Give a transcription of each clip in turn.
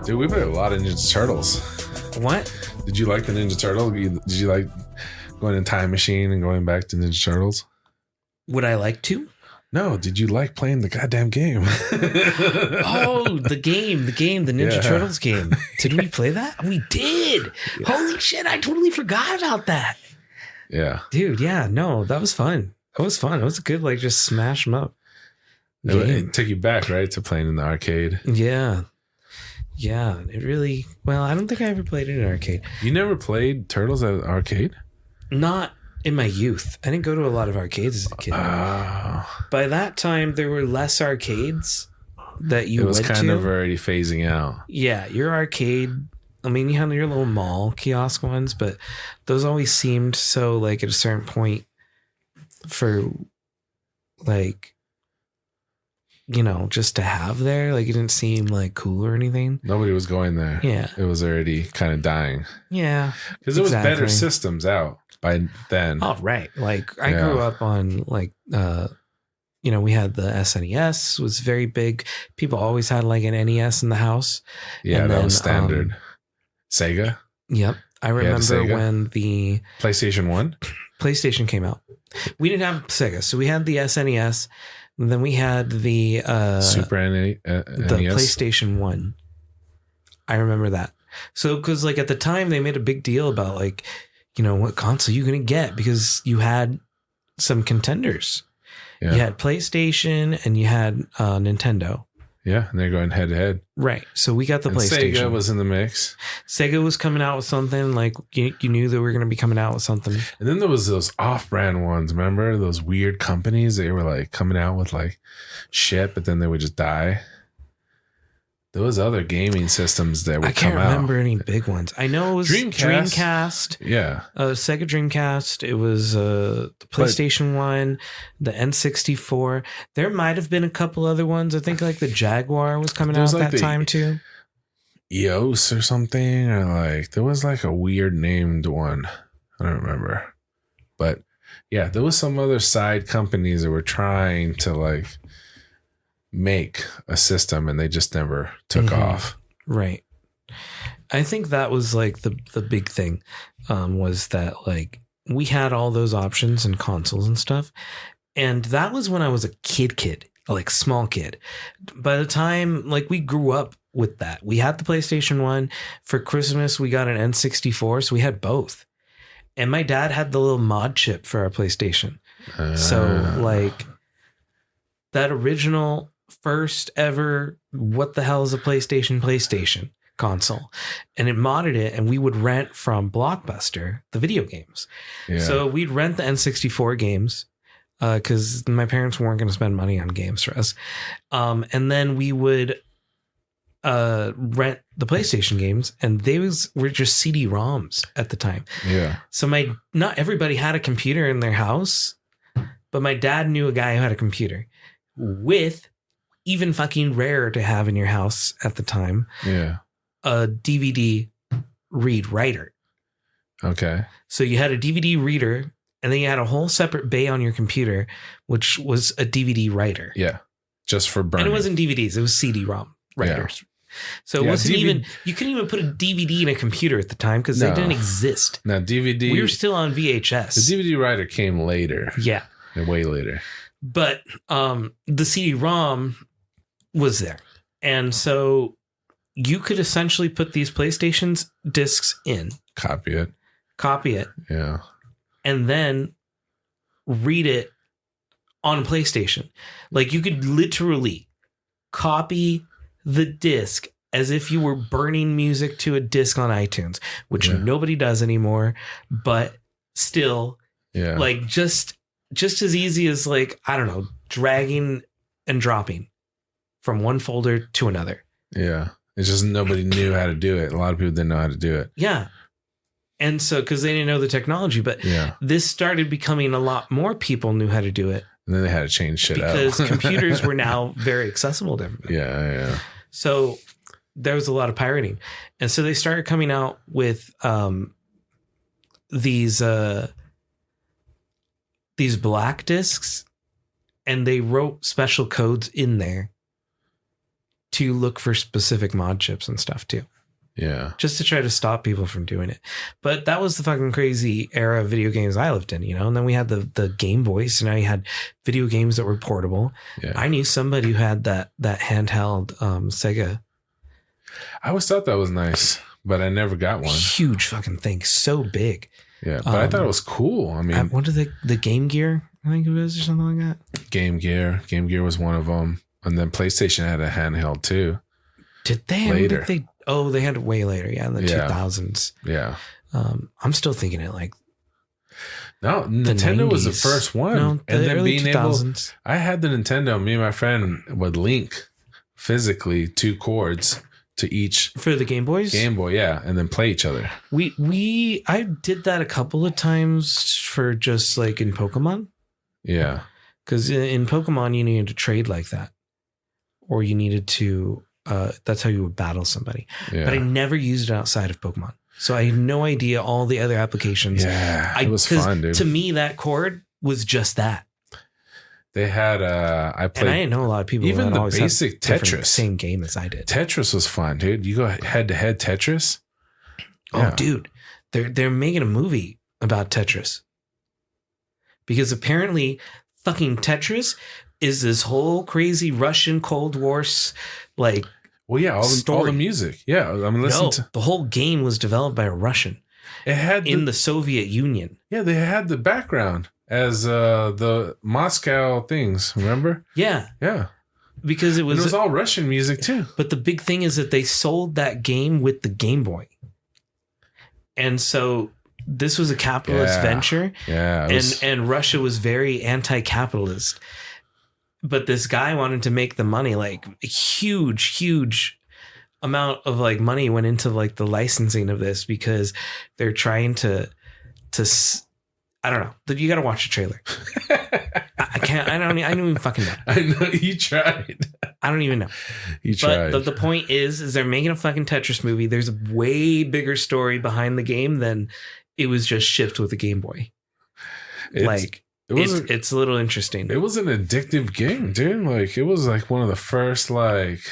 Dude, we played a lot of Ninja Turtles. What? Did you like the Ninja Turtle? Did you like going in Time Machine and going back to Ninja Turtles? Would I like to? No. Did you like playing the goddamn game? Oh, the Ninja Turtles game. Did we play that? We did. Yeah. Holy shit, I totally forgot about that. Yeah. Dude, yeah, no, that was fun. It was a good, like, just smash them up. It took you back, right, to playing in the arcade. Yeah. Yeah, it really... Well, I don't think I ever played it in an arcade. You never played Turtles at an arcade? Not in my youth. I didn't go to a lot of arcades as a kid. By that time, there were less arcades that you went to. It was kind of already phasing out. Yeah, your arcade... I mean, you had your little mall kiosk ones, but those always seemed so, like, at a certain point for, like... you know, just to have there. Like, it didn't seem like cool or anything. Nobody was going there. Yeah. It was already kind of dying. Yeah. Because there was better systems out by then. Oh, right. Like, I grew up on, like, you know, we had the SNES was very big. People always had, like, an NES in the house. Yeah, and that was standard. Sega? Yep. I remember when the... PlayStation 1? PlayStation came out. We didn't have Sega, so we had the SNES. And then we had the Super NES? The PlayStation 1. I remember that. So, because like at the time they made a big deal about like, you know, what console you going to get because you had some contenders. Yeah. You had PlayStation and you had Nintendo. Yeah, and they're going head to head. Right. So we got the PlayStation. Sega was in the mix. Sega was coming out with something like you knew they were going to be coming out with something. And then there was those off-brand ones. Remember those weird companies? They were like coming out with like shit, but then they would just die. There was other gaming systems that would come out. I can't remember any big ones. I know it was Dreamcast. Yeah. Sega Dreamcast. It was the PlayStation 1, the N64. There might have been a couple other ones. I think like the Jaguar was coming out at that time too. EOS or something. Or like there was like a weird named one. I don't remember. But yeah, there was some other side companies that were trying to like make a system and they just never took off. Right. I think that was like the big thing was that like we had all those options and consoles and stuff. And that was when I was a kid, like small kid. By the time like we grew up with that, we had the PlayStation 1 for Christmas. We got an N64. So we had both. And my dad had the little mod chip for our PlayStation. So like that original first ever what the hell is a PlayStation console, and it modded it, and we would rent from Blockbuster the video games. So we'd rent the N64 games because my parents weren't going to spend money on games for us, and then we would rent the PlayStation games, and they were just CD-ROMs at the time. So not everybody had a computer in their house, but my dad knew a guy who had a computer with even fucking rare to have in your house at the time. A DVD read writer. Okay. So you had a DVD reader and then you had a whole separate bay on your computer, which was a DVD writer. Yeah. Just for burning. And it wasn't DVDs. It was CD-ROM writers. So it wasn't even, you couldn't even put a DVD in a computer at the time because they didn't exist. Now DVD. We were still on VHS. The DVD writer came later. Yeah. Way later. But the CD-ROM was there. And so you could essentially put these PlayStation's discs in. Copy it. Yeah. And then read it on PlayStation. Like you could literally copy the disc as if you were burning music to a disc on iTunes, which nobody does anymore, but still like just as easy as like, I don't know, dragging and dropping from one folder to another. Yeah. It's just nobody knew how to do it. A lot of people didn't know how to do it. Yeah. And so, because they didn't know the technology, but this started becoming a lot more people knew how to do it. And then they had to change shit because computers were now very accessible to everybody. Yeah. So there was a lot of pirating. And so they started coming out with these black discs, and they wrote special codes in there to look for specific mod chips and stuff too. Yeah. Just to try to stop people from doing it. But that was the fucking crazy era of video games I lived in, you know? And then we had the Game Boy. So now you had video games that were portable. Yeah. I knew somebody who had that handheld Sega. I always thought that was nice, but I never got one. Huge fucking thing. So big. Yeah. But I thought it was cool. I mean, what are the Game Gear, I think it was, or something like that? Game Gear. Game Gear was one of them. And then PlayStation had a handheld too. Did they? Later. They had it way later. Yeah, in the 2000s. Yeah. I'm still thinking it like. No, Nintendo 90s. was the first one. No, and then early being 2000s. I had the Nintendo. Me and my friend would link physically 2 cords to each For the Game Boys? Game Boy, yeah, and then play each other. I did that a couple of times for just like in Pokemon. Yeah. Because in Pokemon, you needed to trade like that. Or you needed to, that's how you would battle somebody. Yeah. But I never used it outside of Pokemon. So I had no idea all the other applications. Yeah, it was fun, dude. To me, that cord was just that. They had, I played. And I didn't know a lot of people even that the always basic had Tetris. same game as I did. Tetris was fun, dude. You go head to head Tetris. Oh, Yeah. dude, they're making a movie about Tetris because apparently, fucking Tetris is this whole crazy Russian Cold War like. Well, yeah, all the music. Yeah, I mean, the whole game was developed by a Russian. It had in the Soviet Union. Yeah, they had the background as the Moscow things. Remember? Yeah, yeah. Because it was all Russian music too. But the big thing is that they sold that game with the Game Boy, and so this was a capitalist venture. Yeah, and Russia was very anti-capitalist. But this guy wanted to make the money, like a huge amount of like money went into like the licensing of this because they're trying to I don't know. You got to watch the trailer. I can't. I don't even fucking know. I know you tried. I don't even know. You tried. But the point is they're making a fucking Tetris movie. There's a way bigger story behind the game than it was just shipped with a Game Boy. It's a little interesting. It was an addictive game, dude. Like it was like one of the first addictive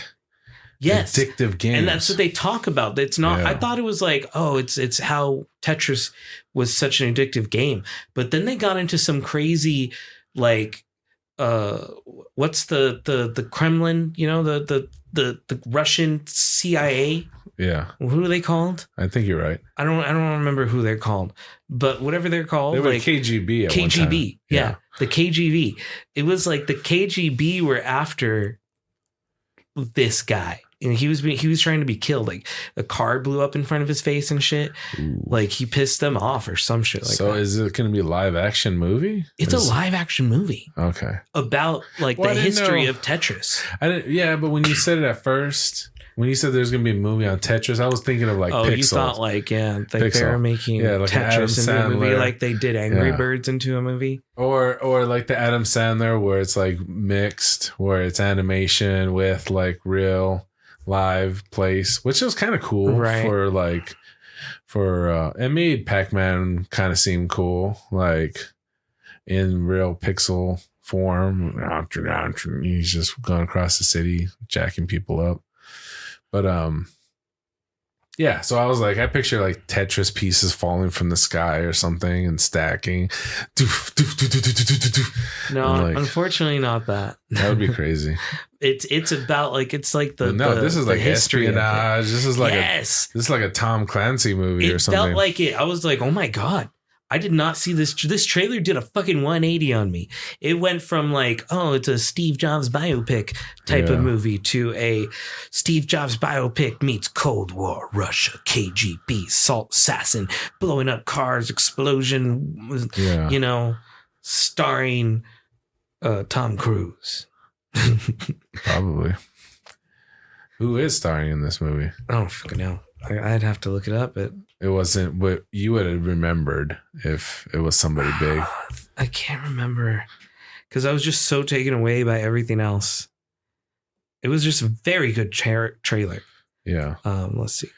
games. And that's what they talk about. It's not, I thought it was like, oh, it's how Tetris was such an addictive game. But then they got into some crazy, like, what's the Kremlin, you know, the Russian CIA. Yeah. Who are they called? I think you're right. I don't remember who they're called, but whatever they're called. They were like KGB at one time. Yeah. The KGB. It was like the KGB were after this guy. And he was trying to be killed. Like a car blew up in front of his face and shit. Ooh. Like he pissed them off or some shit like that. So is it going to be a live action movie? It's a live action movie. Okay. About like the history of Tetris. Yeah, but when you said it at first, when you said there's going to be a movie on Tetris, I was thinking of like Pixel. You thought like, they're making like Tetris into a movie like they did Angry Birds into a movie. Or like the Adam Sandler where it's like mixed, where it's animation with like real live place, which was kind of cool, right? It made Pac-Man kind of seem cool, like in real pixel form. He's just going across the city, jacking people up. But yeah, so I was like, I picture like Tetris pieces falling from the sky or something and stacking. No, like, unfortunately, not that. That would be crazy. It's about like this is like espionage. This is like a Tom Clancy movie or something. It felt like it. I was like, oh my god. I did not see this. This trailer did a fucking 180 on me. It went from like, oh, it's a Steve Jobs biopic type of movie to a Steve Jobs biopic meets Cold War, Russia, KGB, salt assassin, blowing up cars, explosion, you know, starring Tom Cruise. Probably. Who is starring in this movie? I don't fucking know. I'd have to look it up. It wasn't what you would have remembered if it was somebody big. I can't remember because I was just so taken away by everything else. It was just a very good trailer. Yeah. Let's see.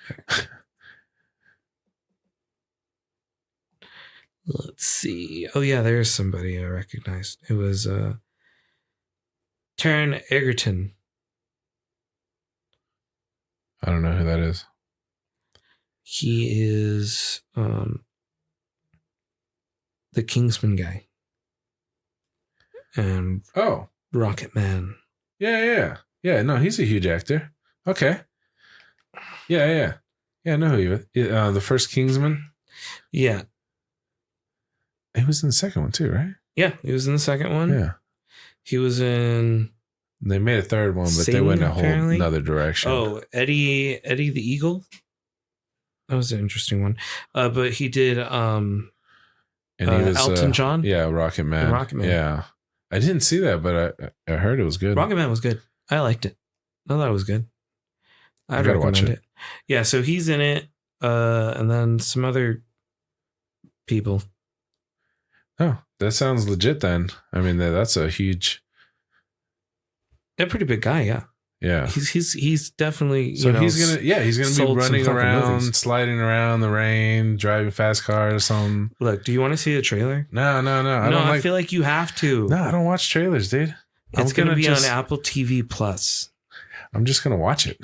Let's see. Oh yeah, there's somebody I recognized. It was Taron Egerton. I don't know who that is. He is the Kingsman guy. And Rocket Man. Yeah. No, he's a huge actor. Okay. Yeah. I know who he was. The first Kingsman. Yeah. He was in the second one too, right? Yeah, he was in the second one. Yeah. He was in. They made a third one, but Satan, they went a whole apparently. another direction. Oh, Eddie the Eagle. That was an interesting one. But he did and he was Elton John. Yeah, Rocket Man. Yeah. I didn't see that, but I heard it was good. Rocket Man was good. I liked it. I thought it was good. I'd gotta recommend watch it. Yeah, so he's in it. And then some other people. Oh, that sounds legit then. I mean, that's a huge... They're a pretty big guy, yeah. Yeah. He's definitely, so he's gonna be running around, movies. sliding around the rain, driving fast cars or something. Look, do you want to see the trailer? No. I feel like you have to. No, I don't watch trailers, dude. It's gonna be on Apple TV Plus. I'm just gonna watch it.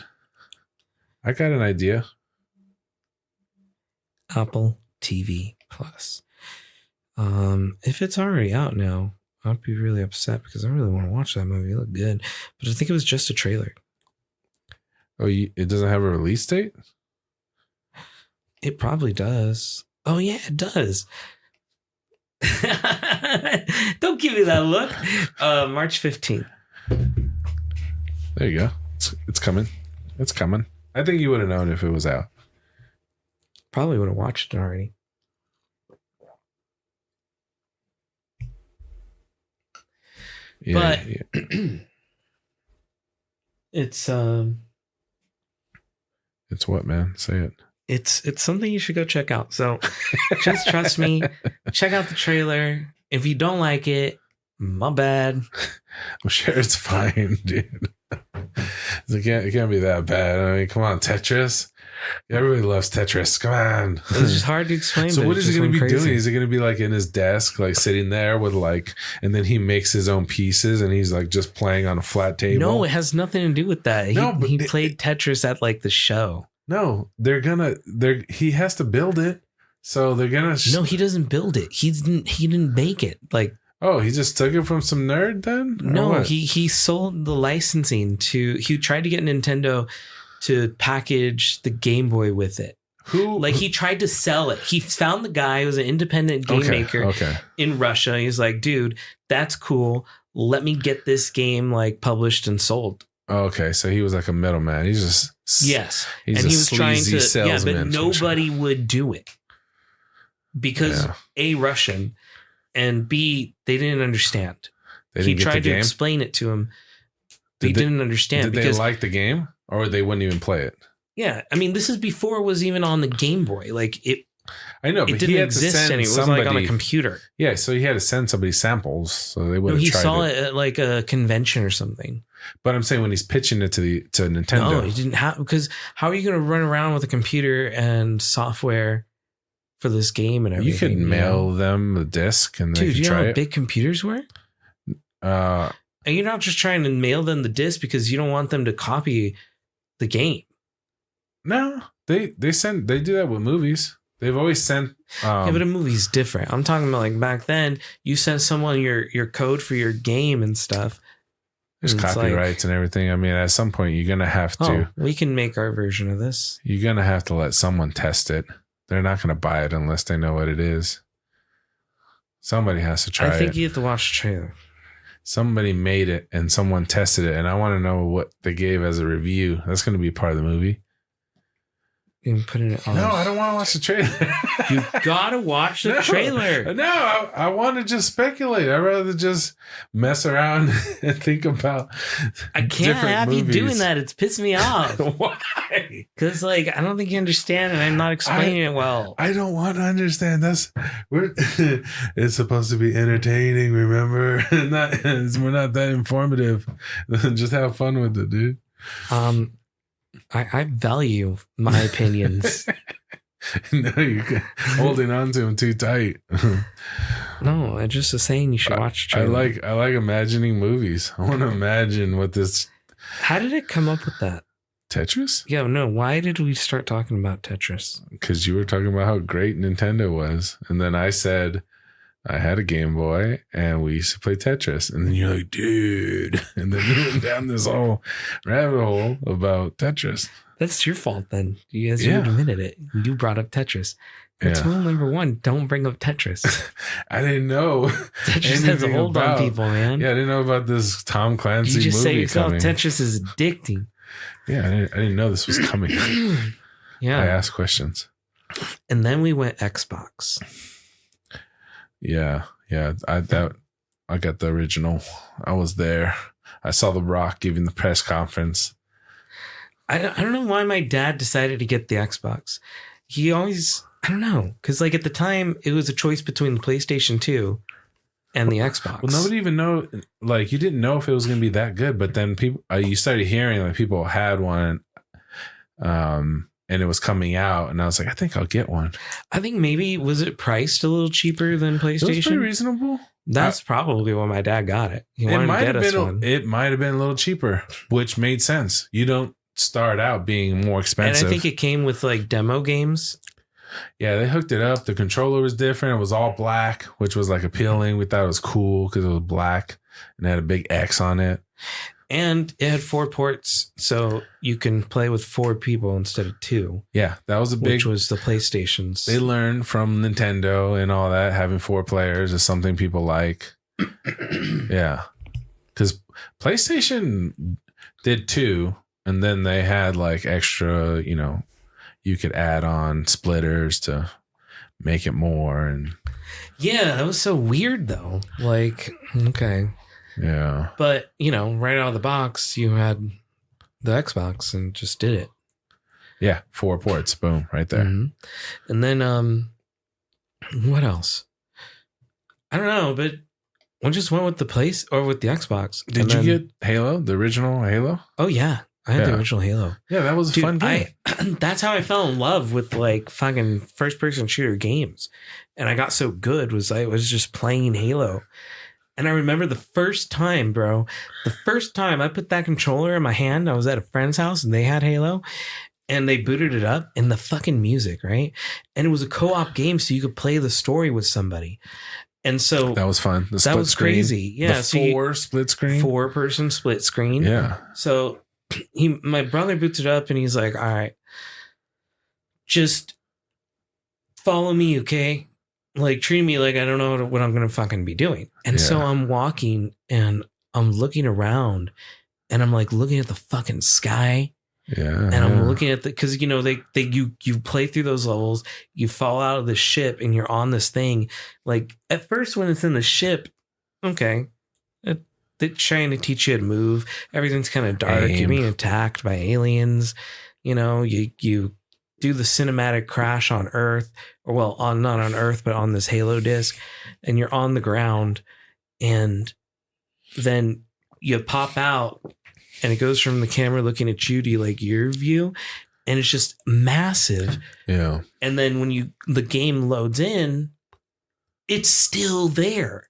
I got an idea. Apple TV Plus. If it's already out now, I'd be really upset because I really want to watch that movie. It looked good, but I think it was just a trailer. Oh, it doesn't have a release date? It probably does. Oh yeah, it does. Don't give me that look. March 15th. There you go. It's coming. It's coming. I think you would have known if it was out. Probably would have watched it already. Yeah, but it's what, man? Say it. It's something you should go check out. So just trust me. Check out the trailer. If you don't like it, my bad. I'm sure it's fine, dude. It can't be that bad. I mean, come on, Tetris. Everybody loves Tetris. Come on. It's just hard to explain. So what is he going to be doing? Is he going to be like in his desk, like sitting there with like, and then he makes his own pieces and he's like just playing on a flat table? No, it has nothing to do with that. He played Tetris at like the show. No, he has to build it. So they're going to. No, he doesn't build it. He didn't make it. Like, oh, he just took it from some nerd then? No, he sold the licensing he tried to get Nintendo to package the Game Boy with it. He tried to sell it. He found the guy who was an independent game maker in Russia. He's like, dude, that's cool. Let me get this game like published and sold. Okay, so he was like a middleman. He's just yes, he's and a he was trying to salesman. but nobody would do it because A, Russian, and B, they didn't understand. He tried to explain it to him. He didn't understand. Did they like the game? Or they wouldn't even play it. Yeah, I mean, this is before it was even on the Game Boy. Like it, I know, but it didn't exist anymore. It was like on a computer. Yeah, so he had to send somebody samples, so they would. No, he saw it at like a convention or something. But I'm saying when he's pitching it to Nintendo, no, he didn't have, because how are you going to run around with a computer and software for this game and everything? You could mail them the disc and they could you try know how it. big computers were? And you're not just trying to mail them the disc because you don't want them to copy the game. No, they do that with movies. They've always sent. Yeah, but a movie's different. I'm talking about like back then, you sent someone your code for your game and stuff. There's copyrights and everything. I mean, at some point, you're gonna have to. We can make our version of this. You're gonna have to let someone test it. They're not gonna buy it unless they know what it is. Somebody has to try it. I think you have to watch the trailer. Somebody made it and someone tested it, and I want to know what they gave as a review. That's going to be part of the movie. You can put it on. No, I don't want to watch the trailer. You gotta watch the trailer. No, I want to just speculate. I'd rather just mess around and think about. I can't have movies. You doing that. It's pissing me off. Why? Because like I don't think you understand, and I'm not explaining it well. I don't want to understand. It's supposed to be entertaining. Remember, we're not that informative. Just have fun with it, dude. I value my opinions. No, you're holding on to him too tight. No, I just was saying you should watch the trailer. I like imagining movies. I want to imagine what this How did it come up with that? Tetris? Yeah, no. Why did we start talking about Tetris? Because you were talking about how great Nintendo was, and then I said I had a Game Boy and we used to play Tetris, and then you're like, dude, and then you went down this whole rabbit hole about Tetris. That's your fault then. You guys admitted it. You brought up Tetris. That's rule number 1. Don't bring up Tetris. I didn't know. Tetris has a hold on people, man. Yeah, I didn't know about this Tom Clancy movie. You just say yourself, coming. Tetris is addicting. Yeah, I didn't know this was coming. Yeah. I asked questions. And then we went Xbox. Yeah. I got the original. I was there. I saw The Rock giving the press conference. I don't know why my dad decided to get the Xbox. He always, I don't know, because like at the time it was a choice between the PlayStation 2 and the Xbox. Well, nobody even know, like you didn't know if it was going to be that good, but then people, you started hearing like people had one, and it was coming out, and I was like, I think I'll get one. I think maybe was it priced a little cheaper than PlayStation? It was pretty reasonable. That's probably why my dad got it. He wanted to get us one. It might have been a little cheaper, which made sense. You don't start out being more expensive. And I think it came with like demo games. Yeah, they hooked it up. The controller was different. It was all black, which was like appealing. We thought it was cool because it was black and it had a big X on it. And it had 4 ports, so you can play with 4 people instead of 2. Yeah, that was which was the PlayStation's. They learned from Nintendo and all that. Having 4 players is something people like. Yeah, because PlayStation did 2. And then they had like extra, you could add on splitters to make it more. And yeah, that was so weird though. Like, okay. Yeah. But, right out of the box, you had the Xbox and just did it. Yeah. 4 ports. Boom. Right there. Mm-hmm. And then, what else? I don't know, but we just went with the Xbox. Did you get Halo, the original Halo? Oh, yeah. I had the original Halo. Yeah, that was a fun game. That's how I fell in love with like fucking first person shooter games. And I got so good I was just playing Halo. And I remember the first time I put that controller in my hand, I was at a friend's house and they had Halo and they booted it up and the fucking music, right? And it was a co-op game so you could play the story with somebody. And so that was fun. That was crazy. Yeah. The 4-person split screen. Yeah. So my brother boots it up and he's like, all right, just follow me, okay? Like treat me like I don't know what I'm going to fucking be doing. And so I'm walking and I'm looking around and I'm like looking at the fucking sky. Yeah. And I'm looking at because you play through those levels, you fall out of the ship and you're on this thing. Like at first when it's in the ship, okay, they're trying to teach you how to move. Everything's kind of dark. You're being attacked by aliens. You do the cinematic crash on Earth, not on Earth, but on this Halo disc, and you're on the ground, and then you pop out, and it goes from the camera looking at you to like your view, and it's just massive. Yeah. And then when the game loads in, it's still there.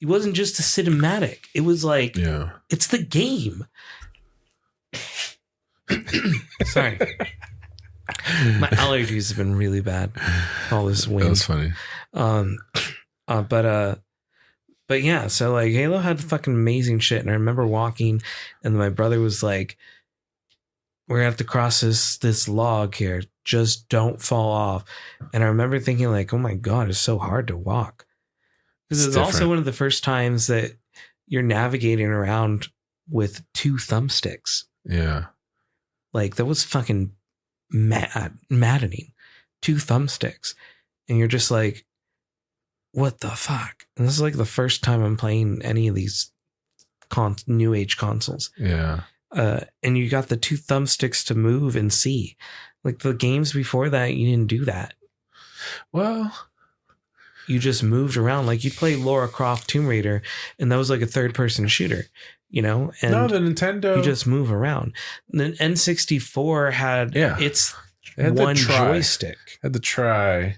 It wasn't just a cinematic. It was like, it's the game. Sorry. My allergies have been really bad. All this wind. That was funny. But yeah, so like Halo had fucking amazing shit. And I remember walking and my brother was like, we're gonna have to cross this log here. Just don't fall off. And I remember thinking like, oh my God, it's so hard to walk. Because it's also one of the first times that you're navigating around with 2 thumbsticks. Yeah. Like that was fucking maddening. 2 thumbsticks. And you're just like, what the fuck? And this is like the first time I'm playing any of these new age consoles. Yeah. And you got the 2 thumbsticks to move and see. Like the games before that, you didn't do that. Well, you just moved around. Like you play Lara Croft Tomb Raider, and that was like a 3rd-person shooter. and No, the Nintendo. you just move around. The N64 had its one joystick. Had the try,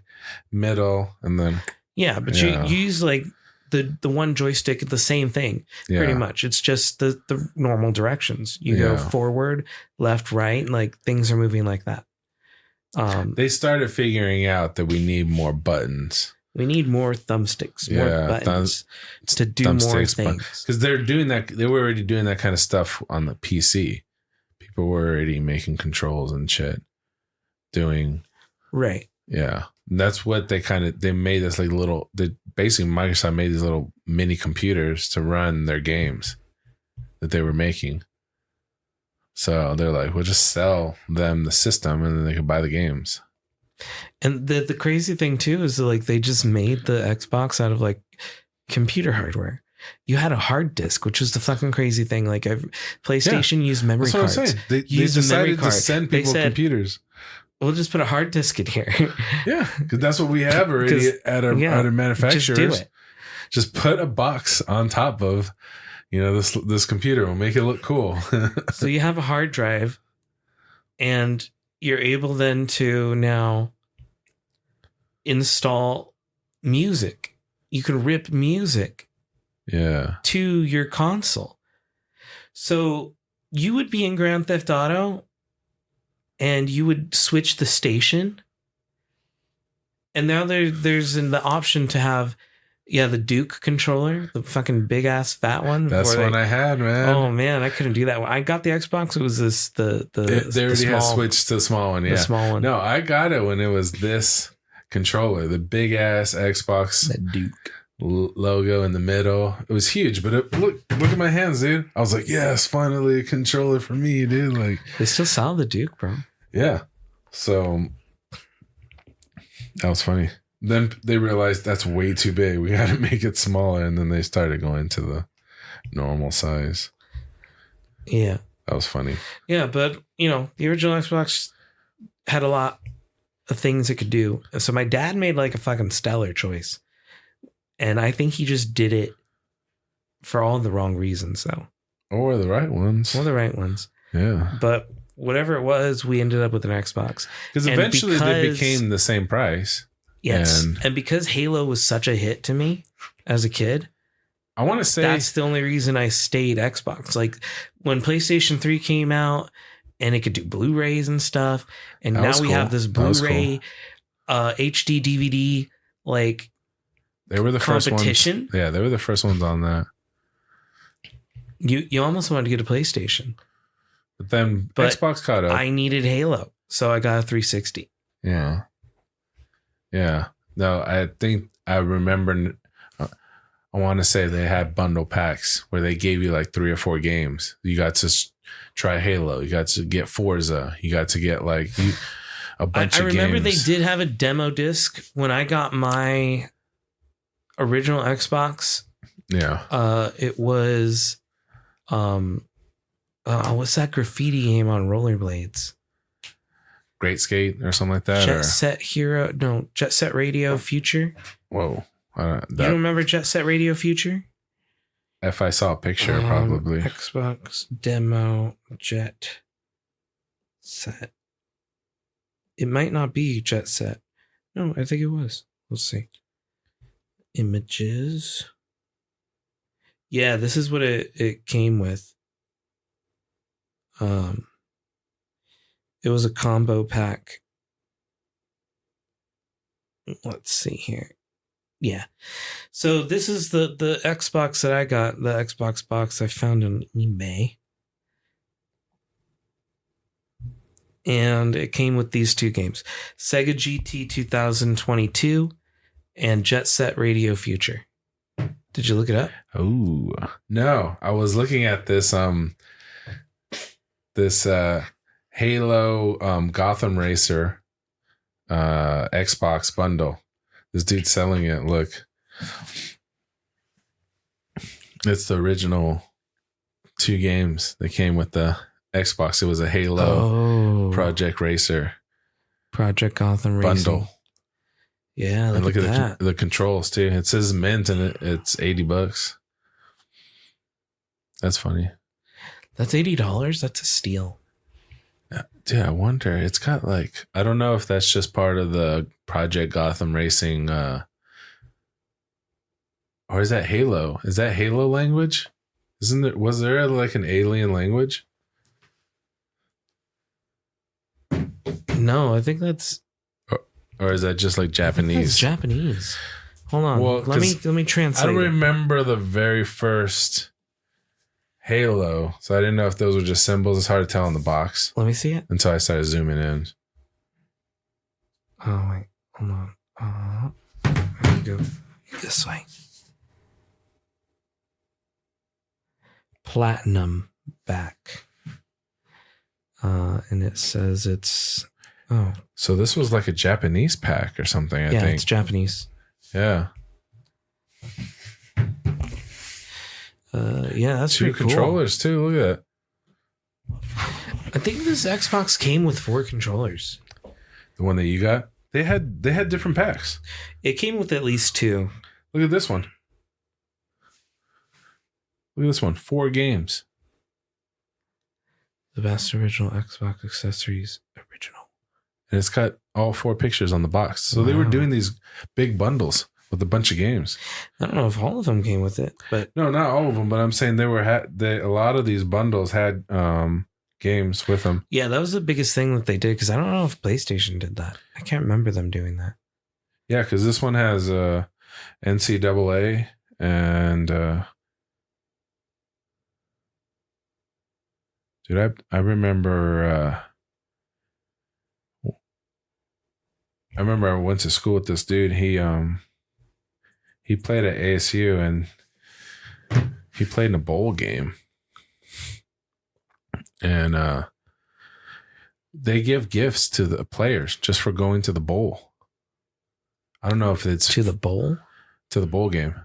middle, and then but you use like the one joystick, the same thing pretty much. It's just the normal directions. You go forward, left, right, like things are moving like that. They started figuring out that we need more buttons. We need more thumbsticks, more buttons to do more things. Because they're doing that. They were already doing that kind of stuff on the PC. People were already making controls and shit. Right. Yeah. That's what they made this like little, basically Microsoft made these little mini computers to run their games that they were making. So they're like, we'll just sell them the system and then they can buy the games. And the crazy thing too is that, like, they just made the Xbox out of like computer hardware. You had a hard disk, which was the fucking crazy thing. Like PlayStation used memory cards. That's what I'm saying. They decided to send people computers. We'll just put a hard disk in here. Yeah, because that's what we have already at our manufacturers. Just do it. Just put a box on top of, this computer. We'll make it look cool. So you have a hard drive, and you're able then to now install music. You can rip music to your console. So you would be in Grand Theft Auto and you would switch the station. And now there's the option to have the Duke controller, the fucking big ass fat one. That's one I had, man. Oh man, I couldn't do that one. I got the Xbox. It was they already had switched to the small one. Yeah, the small one. No, I got it when it was this controller, the big ass Xbox, that Duke logo in the middle. It was huge, but look at my hands, dude. I was like, yes, finally a controller for me, dude. Like, they still sell the Duke, bro. Yeah. So that was funny. Then they realized that's way too big. We got to make it smaller. And then they started going to the normal size. Yeah. That was funny. Yeah. But, the original Xbox had a lot of things it could do. And so my dad made like a fucking stellar choice. And I think he just did it for all the wrong reasons, though. Or the right ones. Yeah. But whatever it was, we ended up with an Xbox. Because eventually they became the same price. Yes. And because Halo was such a hit to me as a kid, I want to say that's the only reason I stayed Xbox. Like when PlayStation 3 came out and it could do Blu-rays and stuff. And now we have this Blu-ray HD DVD like they were the competition. First ones. Yeah, they were the first ones on that. You almost wanted to get a PlayStation. But then Xbox caught up. I needed Halo, so I got a 360. Yeah. Yeah. No, I think I remember. I want to say they had bundle packs where they gave you like 3 or 4 games. You got to try Halo. You got to get Forza. You got to get like a bunch of games. I remember they did have a demo disc when I got my original Xbox. Yeah. It was, what's that graffiti game on rollerblades? Great Skate or something like that. Jet Set Radio Future. Whoa. You don't remember Jet Set Radio Future? If I saw a picture, probably. Xbox demo Jet Set. It might not be Jet Set. No, I think it was. Let's see. Images. Yeah, this is what it came with. It was a combo pack. Let's see here. Yeah. So this is the Xbox that I got, the Xbox box I found on eBay. And it came with these 2 games, Sega GT 2022 and Jet Set Radio Future. Did you look it up? Oh, no. I was looking at this Halo Gotham Racer Xbox bundle. This dude's selling it. Look. It's the original 2 games that came with the Xbox. It was a Halo Project Racer. Project Gotham Racing. Bundle. Yeah, look at the controls too. It says mint and it's $80. That's funny. That's $80. That's a steal. Dude, I wonder. It's got like, I don't know if that's just part of the Project Gotham Racing, or is that Halo? Is that Halo language? Isn't there? Was there like an alien language? No, I think that's. Or is that just like Japanese? That's Japanese. Hold on. Well, let me translate. I don't remember the very first Halo, so I didn't know if those were just symbols. It's hard to tell in the box. Let me see it. Until I started zooming in. Oh wait, hold on. There we go. This way. Platinum back. And it says it's So this was like a Japanese pack or something, I think. It's Japanese. Yeah. That's two pretty cool. controllers too. Look at that. I think this Xbox came with 4 controllers. The one that you got? They had different packs. It came with at least 2. Look at this one. Look at this one. 4 games. The best original Xbox accessories original. And it's got all 4 pictures on the box. So they were doing these big bundles with a bunch of games. I don't know if all of them came with it, but no, not all of them. But I'm saying a lot of these bundles had games with them. Yeah, that was the biggest thing that they did, because I don't know if PlayStation did that. I can't remember them doing that. Yeah, because this one has NCAA and dude, I remember. I remember I went to school with this dude. He played at ASU and he played in a bowl game. And they give gifts to the players just for going to the bowl. I don't know if it's to the bowl game.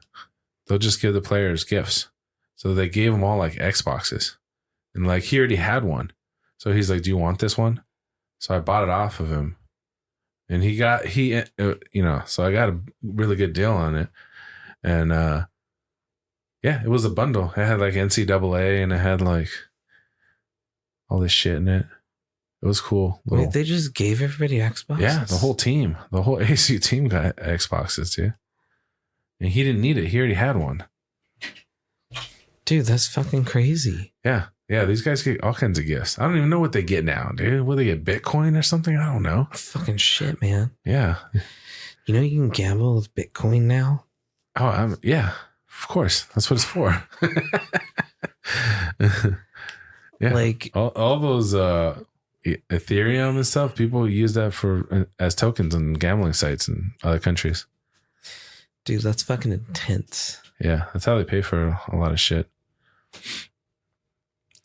They'll just give the players gifts. So they gave them all like Xboxes, and like he already had one. So he's like, "Do you want this one?" So I bought it off of him, and so I got a really good deal on it. And it was a bundle. It had like NCAA and it had like all this shit in it. It was cool. Wait, they just gave everybody Xboxes? Yeah, the whole team. The whole ASU team got Xboxes, too. And he didn't need it. He already had one. Dude, that's fucking crazy. Yeah. Yeah, these guys get all kinds of gifts. I don't even know what they get now, dude. Will they get Bitcoin or something? I don't know. Fucking shit, man. Yeah. You know you can gamble with Bitcoin now? Oh, yeah. Of course. That's what it's for. Yeah. Like all those Ethereum and stuff, people use that as tokens on gambling sites in other countries. Dude, that's fucking intense. Yeah, that's how they pay for a lot of shit.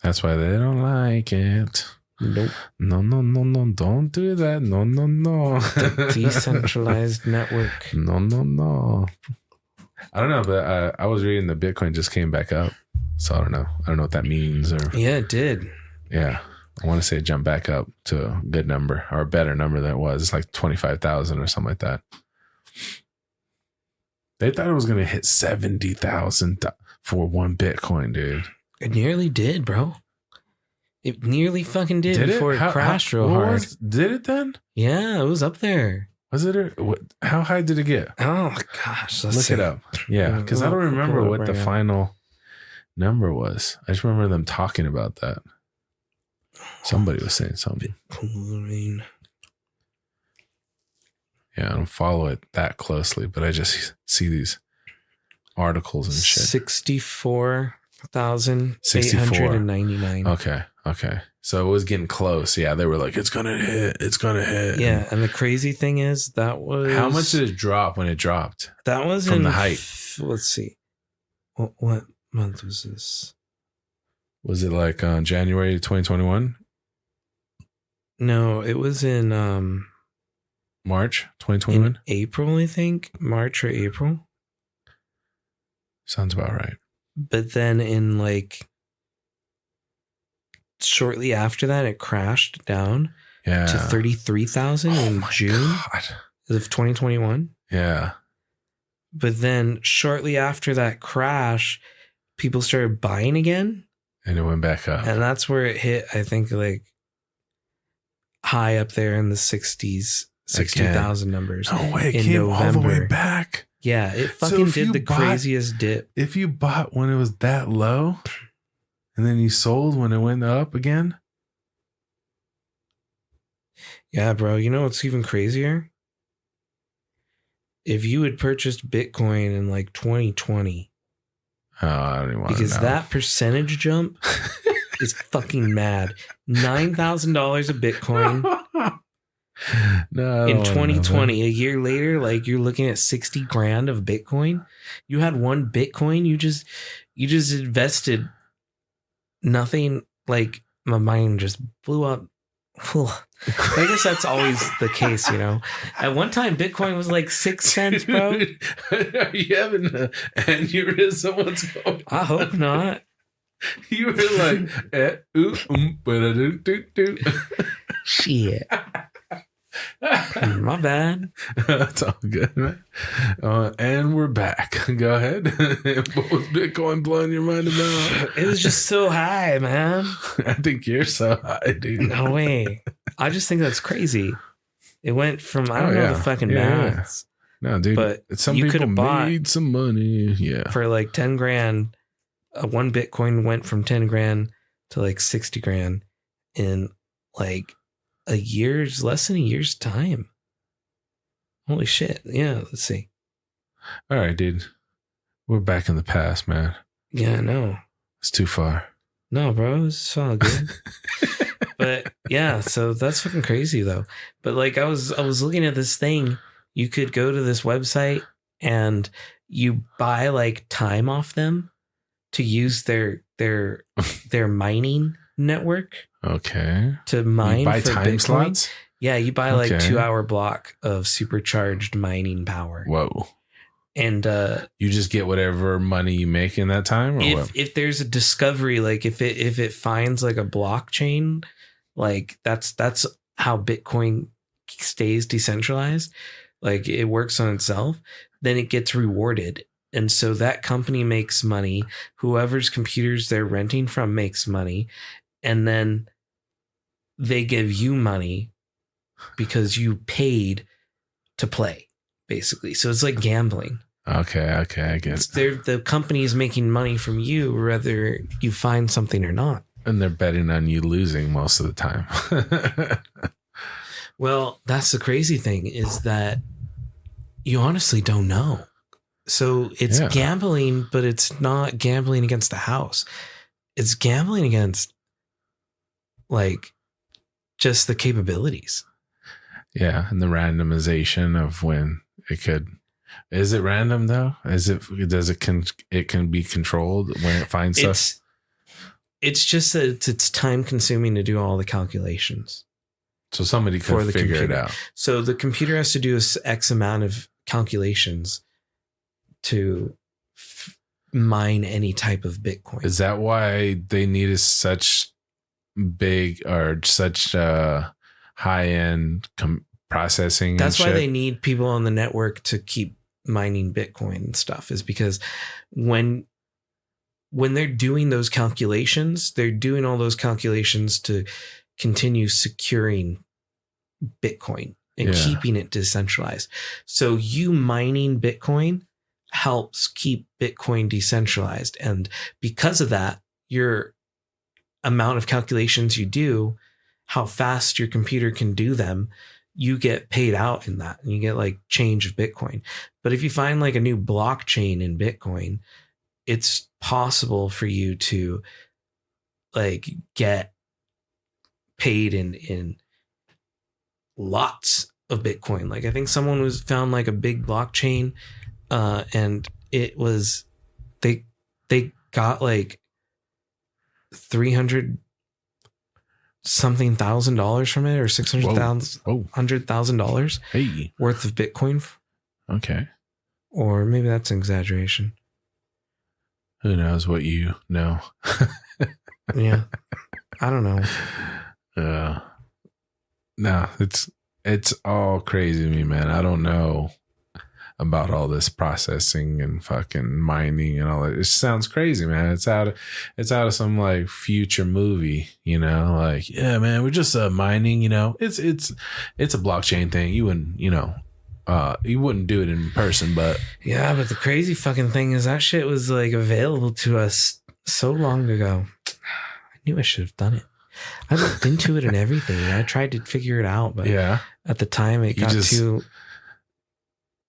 That's why they don't like it. Nope. No, don't do that. No. The decentralized network. No. I don't know, but I was reading the Bitcoin just came back up. So I don't know what that means. Or yeah, it did. Yeah. I want to say it jumped back up to a good number or a better number than it was. It's like 25,000 or something like that. They thought it was going to hit 70,000 for one Bitcoin, dude. It nearly did, bro. It nearly fucking did before it crashed real hard. Did it then? Yeah, it was up there. Was it? How high did it get? Oh, gosh. Look it up. Yeah, because I don't remember what the final number was. I just remember them talking about that. Somebody was saying something. Bitcoin. Yeah, I don't follow it that closely, but I just see these articles and shit. 64,899. Okay. So it was getting close. Yeah, they were like, it's gonna hit. Yeah, and the crazy thing is that was how much did it drop when it dropped? That was from the height. Let's see. What month was this? Was it like January 2021? No, it was in March 2021. April, I think. March or April. Sounds about right. But then in like shortly after that, it crashed down to 33,000 in June of 2021. Yeah. But then shortly after that crash, people started buying again. And it went back up. And that's where it hit, I think, like high up there in the 60,000 numbers. No way, it in came November. all the way back. Yeah, it fucking did the craziest dip. If you bought when it was that low and then you sold when it went up again. Yeah, bro. You know what's even crazier? If you had purchased Bitcoin in like 2020, I don't even want because to know. that percentage jump is fucking mad. $9,000 of Bitcoin No, in 2020. A year later, like you're looking at 60 grand of Bitcoin. You had one Bitcoin. You just invested nothing. Like my mind just blew up. I guess that's always the case, you know. At one time, Bitcoin was like 6 cents, bro. Are you having an aneurysm? What's going on? I hope not. You were like, do. Shit. My bad. That's all good, man. And we're back. Go ahead. What was Bitcoin blowing your mind about? It was just so high, man. I think you're so high, dude. No way. I just think that's crazy. It went from, I don't know the fucking maths. No, dude. But some you people could have bought made some money. Yeah. for like 10 grand. One Bitcoin went from 10 grand to like 60 grand in like less than a year's time. Holy shit. Yeah. Let's see. All right, dude. We're back in the past, man. Yeah, no. It's too far. No, bro. It's all good. But yeah, so that's fucking crazy though. But like I was looking at this thing. You could go to this website and you buy like time off them to use their mining network. Okay. To mine, you buy for time Bitcoin. slots? Yeah, you buy like 2-hour block of supercharged mining power. Whoa. And you just get whatever money you make in that time, or if there's a discovery, like if it finds like a blockchain, like that's how Bitcoin stays decentralized. Like it works on itself, then it gets rewarded. And so that company makes money. Whoever's computers they're renting from makes money. And then they give you money because you paid to play, basically. So it's like gambling. Okay, I get it. The company is making money from you, whether you find something or not. And they're betting on you losing most of the time. Well, that's the crazy thing is that you honestly don't know. So it's gambling, but it's not gambling against the house. It's gambling against like just the capabilities. Yeah. And the randomization of when it could. Is it random though? It can be controlled when it finds stuff? It's just that it's time consuming to do all the calculations. So somebody could figure it out. So the computer has to do X amount of calculations to mine any type of Bitcoin. Is that why they needed such big or such high end processing? That's why they need people on the network to keep mining Bitcoin and stuff, is because when they're doing those calculations, they're doing all those calculations to continue securing Bitcoin and keeping it decentralized. So you mining Bitcoin helps keep Bitcoin decentralized. And because of that, your amount of calculations you do, how fast your computer can do them, you get paid out in that and you get like change of Bitcoin. But if you find like a new blockchain in Bitcoin, it's possible for you to like get paid in lots of Bitcoin. Like I think someone found like a big blockchain and it was they got like 300 something $1,000 from it, or $600,000 hey, worth of Bitcoin. Okay. Or maybe that's an exaggeration. Who knows what you know? Yeah. I don't know. No, it's all crazy to me, man. I don't know. about all this processing and fucking mining and all that. It sounds crazy, man. It's out of some like future movie, you know, like, yeah, man, we're just mining, you know, it's a blockchain thing. You wouldn't, you wouldn't do it in person, but yeah, but the crazy fucking thing is that shit was like available to us so long ago. I knew I should have done it. I looked into it and everything. I tried to figure it out, but yeah, at the time it got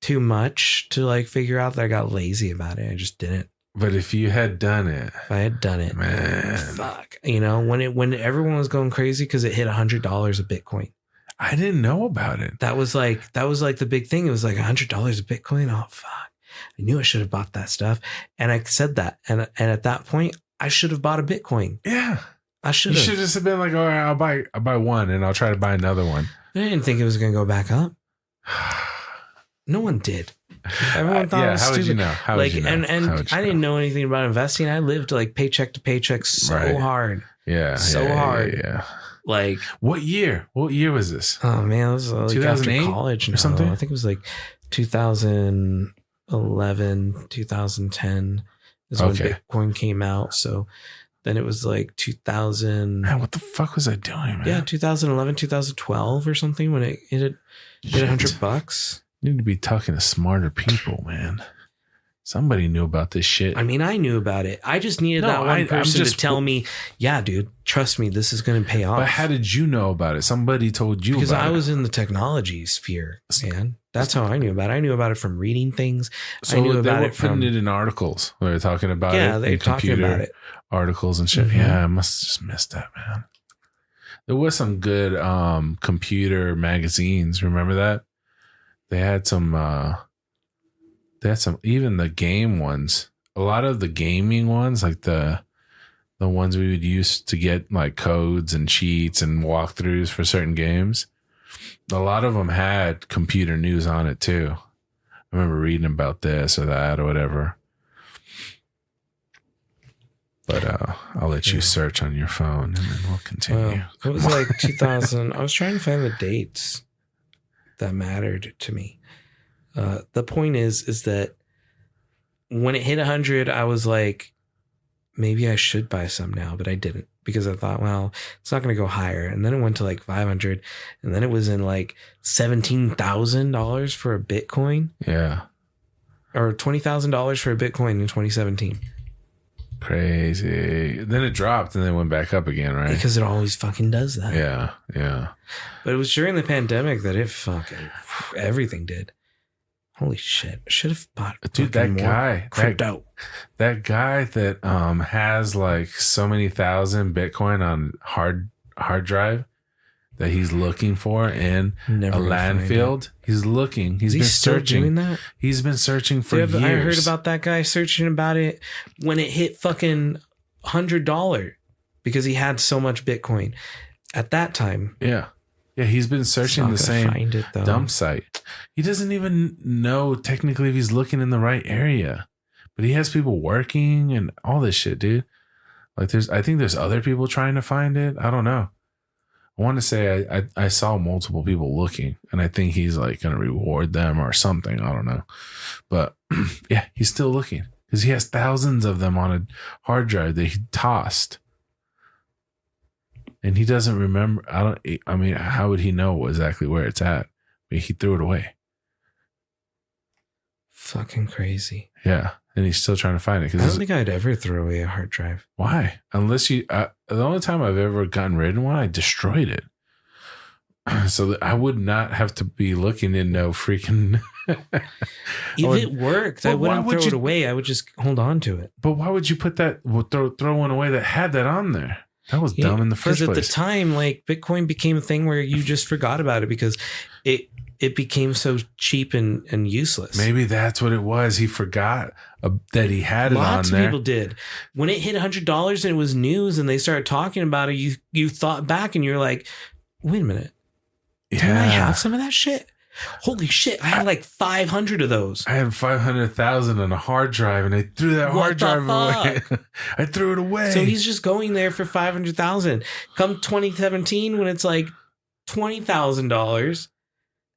too much to like figure out that I got lazy about it. I just didn't. But if you had done it, if I had done it, man, fuck, you know, when everyone was going crazy because it hit $100 a Bitcoin. I didn't know about it. That was like the big thing. It was like $100 a Bitcoin. Oh fuck! I knew I should have bought that stuff, and I said that, and at that point, I should have bought a Bitcoin. Yeah, I should have. You should just have been like, all right, I'll buy one, and I'll try to buy another one. But I didn't think it was going to go back up. No one did. Everyone thought it was stupid. Would you know? How would you know? And I didn't know anything about investing. I lived like paycheck to paycheck so hard. Yeah, so hard. Yeah. Like what year? What year was this? Oh man, it was like 2008 after college or something. I think it was like 2011, 2010 is when Bitcoin came out. So then it was like 2000. Man, what the fuck was I doing, man? Yeah, 2011, 2012 or something when it hit $100. You need to be talking to smarter people, man. Somebody knew about this shit. I mean, I knew about it. I just needed that one person to tell me, yeah, dude, trust me, this is going to pay off. But how did you know about it? Somebody told you because about it. Because I was in the technology sphere, man. That's how I knew about it. I knew about it from reading things. So I knew they about were it putting it in articles. They were talking about it. Yeah, they were talking about it. Articles and shit. Mm-hmm. Yeah, I must have just missed that, man. There was some good computer magazines. Remember that? They had some, even the game ones. A lot of the gaming ones, like the ones we would use to get like codes and cheats and walkthroughs for certain games. A lot of them had computer news on it too. I remember reading about this or that or whatever. But I'll let you search on your phone and then we'll continue. It was like 2000. I was trying to find the dates that mattered to me. The point is that when it hit 100, I was like, maybe I should buy some now, but I didn't because I thought, well, it's not going to go higher. And then it went to like 500, and then it was in like $17,000 for a Bitcoin. Yeah. Or $20,000 for a Bitcoin in 2017. Crazy. Then it dropped and then went back up again, right? Because it always fucking does that. Yeah, yeah. But it was during the pandemic that it fucking everything did. Holy shit! I should have bought. Dude, that guy, crypto. That guy that has like so many thousand Bitcoin on hard drive that he's looking for in a landfill. He's looking. He's been searching. Doing that? He's been searching for years. I heard about that guy searching about it when it hit fucking $100 because he had so much Bitcoin at that time. Yeah. Yeah, he's been searching the same dump site. He doesn't even know technically if he's looking in the right area. But he has people working and all this shit, dude. Like I think there's other people trying to find it. I don't know. I want to say I saw multiple people looking, and I think he's like going to reward them or something. I don't know. But yeah, he's still looking because he has thousands of them on a hard drive that he tossed. And he doesn't remember. I mean, how would he know exactly where it's at? I mean, he threw it away. Fucking crazy. Yeah. And he's still trying to find it. I don't think I'd ever throw away a hard drive. Why? Unless you, the only time I've ever gotten rid of one, I destroyed it. So that I would not have to be looking in no freaking. If it worked, I wouldn't throw it away. I would just hold on to it. But why would you put that, throw one away that had that on there? That was dumb in the first place. Because at the time, like Bitcoin became a thing where you just forgot about it because it became so cheap and useless. Maybe that's what it was. He forgot that he had it on there. Lots of people did. When it hit $100 and it was news and they started talking about it, you thought back and you're like, wait a minute. Didn't I have some of that shit? Holy shit, I had like 500 of those. I had 500,000 on a hard drive and I threw that hard drive away. I threw it away. So he's just going there for 500,000. Come 2017 when it's like $20,000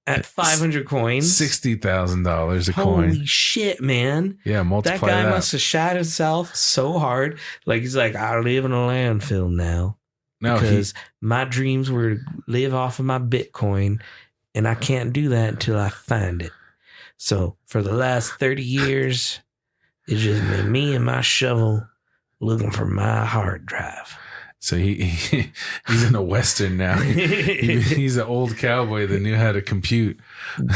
at 500 coins. $60,000 a Holy coin. shit, man. Yeah, multiply That guy that. must have shot himself so hard. Like, he's like, I live in a landfill now. No, because my dreams were to live off of my Bitcoin, and I can't do that until I find it. So for the last 30 years, it's just been me and my shovel looking for my hard drive. So he's in a Western now. He's an old cowboy that knew how to compute.